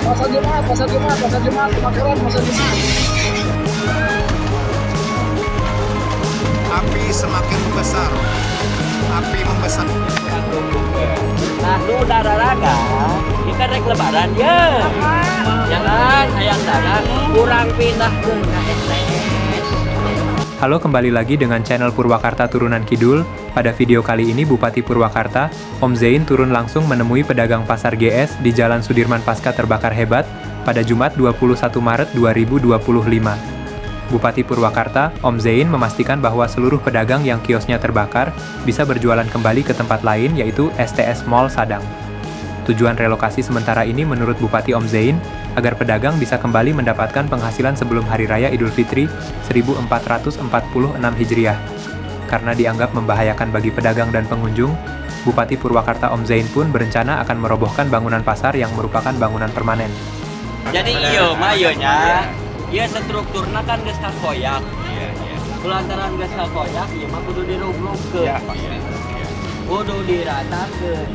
Pasar Jumat, kebakaran pasar Jumat. Api semakin besar, api membesar. Nah, lu udah olahraga, ini kan rek lebaran ya. Jangan sayang dagang, kurang pindah ke KSTS. Halo, kembali lagi dengan channel Purwakarta Turunan Kidul. Pada video kali ini Bupati Purwakarta, Om Zain turun langsung menemui pedagang pasar GS di Jalan Sudirman pasca terbakar hebat pada Jumat 21 Maret 2025. Bupati Purwakarta, Om Zain memastikan bahwa seluruh pedagang yang kiosnya terbakar bisa berjualan kembali ke tempat lain yaitu STS Mall Sadang. Tujuan relokasi sementara ini menurut Bupati Om Zain agar pedagang bisa kembali mendapatkan penghasilan sebelum Hari Raya Idul Fitri 1446 Hijriah. Karena dianggap membahayakan bagi pedagang dan pengunjung, Bupati Purwakarta Om Zain pun berencana akan merobohkan bangunan pasar yang merupakan bangunan permanen. Jadi iya mayonya, iya strukturnya kan geus kakoyak. Kulantaran geus kakoyak, ieu mah kudu dirugrugkeun. Kudu diratakeun.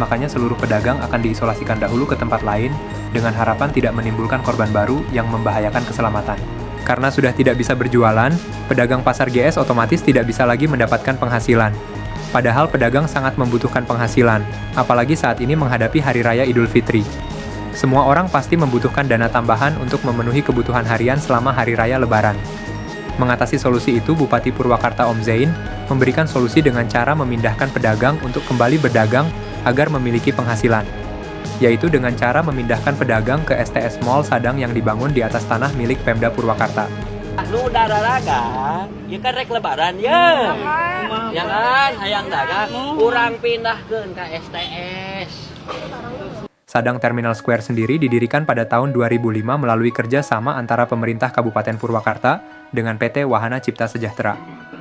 Makanya seluruh pedagang akan diisolasikan dahulu ke tempat lain dengan harapan tidak menimbulkan korban baru yang membahayakan keselamatan. Karena sudah tidak bisa berjualan, pedagang pasar GS otomatis tidak bisa lagi mendapatkan penghasilan. Padahal pedagang sangat membutuhkan penghasilan, apalagi saat ini menghadapi Hari Raya Idul Fitri. Semua orang pasti membutuhkan dana tambahan untuk memenuhi kebutuhan harian selama Hari Raya Lebaran. Mengatasi solusi itu, Bupati Purwakarta Om Zain memberikan solusi dengan cara memindahkan pedagang untuk kembali berdagang agar memiliki penghasilan, yaitu dengan cara memindahkan pedagang ke STS Mall Sadang yang dibangun di atas tanah milik Pemda Purwakarta. Lu udah olahraga, ieu kan rek lebaran ya. Jangan hayang dagang, kurang pindahkeun ka STS. Sadang Terminal Square sendiri didirikan pada tahun 2005 melalui kerja sama antara pemerintah Kabupaten Purwakarta dengan PT Wahana Cipta Sejahtera.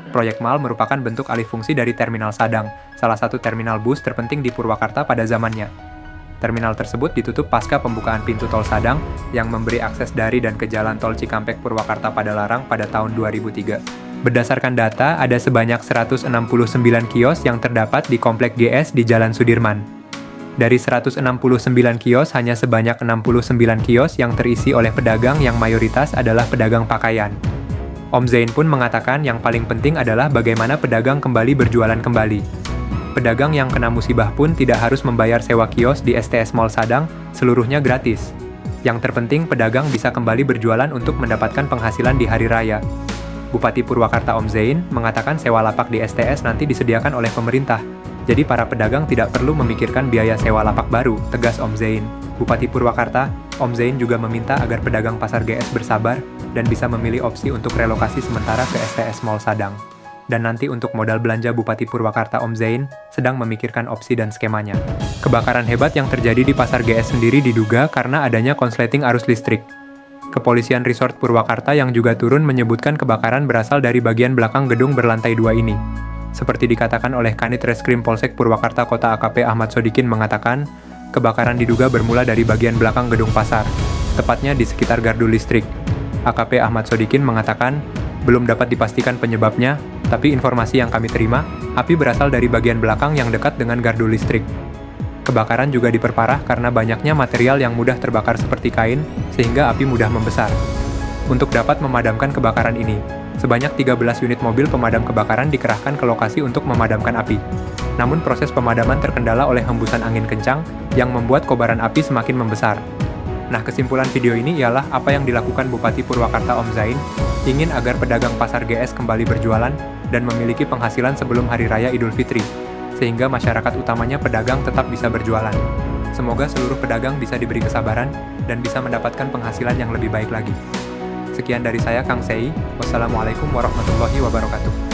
Proyek MAL merupakan bentuk alih fungsi dari Terminal Sadang, salah satu terminal bus terpenting di Purwakarta pada zamannya. Terminal tersebut ditutup pasca pembukaan pintu tol Sadang yang memberi akses dari dan ke jalan tol Cikampek Purwakarta Padalarang pada tahun 2003. Berdasarkan data, ada sebanyak 169 kios yang terdapat di Komplek GS di Jalan Sudirman. Dari 169 kios, hanya sebanyak 69 kios yang terisi oleh pedagang yang mayoritas adalah pedagang pakaian. Om Zain pun mengatakan yang paling penting adalah bagaimana pedagang kembali berjualan kembali. Pedagang yang kena musibah pun tidak harus membayar sewa kios di STS Mall Sadang, seluruhnya gratis. Yang terpenting pedagang bisa kembali berjualan untuk mendapatkan penghasilan di Hari Raya. Bupati Purwakarta Om Zain mengatakan sewa lapak di STS nanti disediakan oleh pemerintah. Jadi para pedagang tidak perlu memikirkan biaya sewa lapak baru, tegas Om Zain. Bupati Purwakarta, Om Zain juga meminta agar pedagang pasar GS bersabar dan bisa memilih opsi untuk relokasi sementara ke STS Mall Sadang. Dan nanti untuk modal belanja Bupati Purwakarta Om Zain sedang memikirkan opsi dan skemanya. Kebakaran hebat yang terjadi di pasar GS sendiri diduga karena adanya konsleting arus listrik. Kepolisian Resort Purwakarta yang juga turun menyebutkan kebakaran berasal dari bagian belakang gedung berlantai 2 ini. Seperti dikatakan oleh Kanit Reskrim Polsek Purwakarta Kota AKP Ahmad Sodikin mengatakan, kebakaran diduga bermula dari bagian belakang gedung pasar, tepatnya di sekitar gardu listrik. AKP Ahmad Sodikin mengatakan, belum dapat dipastikan penyebabnya, tapi informasi yang kami terima, api berasal dari bagian belakang yang dekat dengan gardu listrik. Kebakaran juga diperparah karena banyaknya material yang mudah terbakar seperti kain, sehingga api mudah membesar. Untuk dapat memadamkan kebakaran ini, sebanyak 13 unit mobil pemadam kebakaran dikerahkan ke lokasi untuk memadamkan api. Namun proses pemadaman terkendala oleh hembusan angin kencang yang membuat kobaran api semakin membesar. Nah, kesimpulan video ini ialah apa yang dilakukan Bupati Purwakarta Om Zain ingin agar pedagang pasar GS kembali berjualan dan memiliki penghasilan sebelum Hari Raya Idul Fitri, sehingga masyarakat utamanya pedagang tetap bisa berjualan. Semoga seluruh pedagang bisa diberi kesabaran dan bisa mendapatkan penghasilan yang lebih baik lagi. Sekian dari saya, Kang Sei. Wassalamualaikum warahmatullahi wabarakatuh.